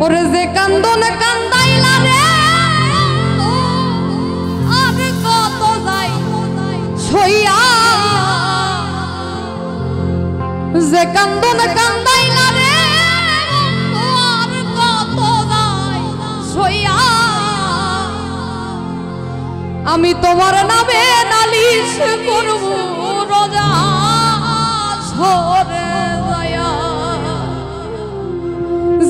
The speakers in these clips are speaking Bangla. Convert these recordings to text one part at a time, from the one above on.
ওরে যে কান্দন কান্দাইলা রে আর কত যাই সইয়া যে কান্দন কান্দাইলা রে আর কত যাই সইয়া আমি তোমার নামে নালিশ করব রোজা ঝরে দয়া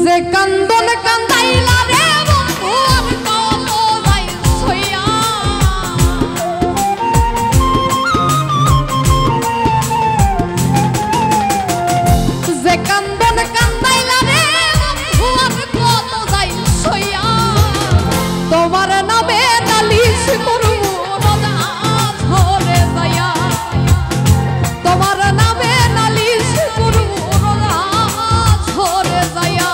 যে কান্দন কান্দাইলা রে বন্ধু আর কত যাই সইয়া যে কান্দন কান্দাইলা রে বন্ধু আর কত যাই সইয়া তোমার নামে নালিশ করব রোজা ঝরে দয়া তোমার নামে নালিশ করব রোজা ঝরে দয়া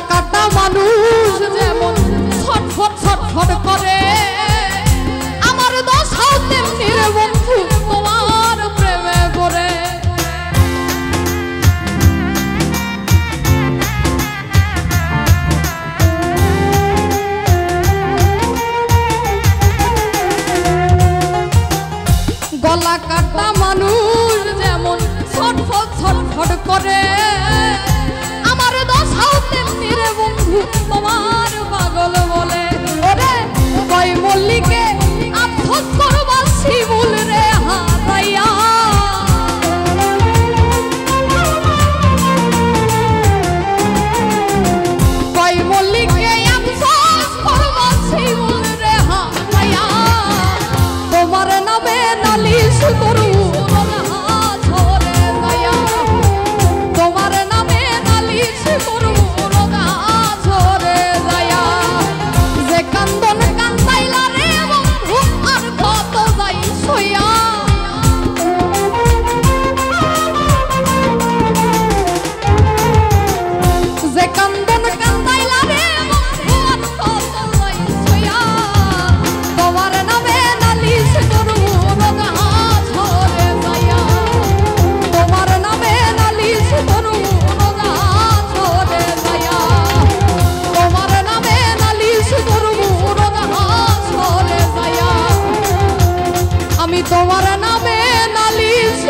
কাটা মানুষ যেমন ছটফট ছটফট করে আমার দশাও তেমনি রে বন্ধু তোমার প্রেমে পড়ে গলা কাটা মানুষ যেমন ছটফট ছটফট করে আমার দশাও তেমনি রে বন্ধু তোমার পাগল বলে ওরে কই মল্লিকে আফসোস করবা শিমুল রে হারাইয়া কই মল্লিকে আফসোস করবা শিমুল রে হারাইয়া তোমার নামে নালিশ করব তোমার নামে নালিশ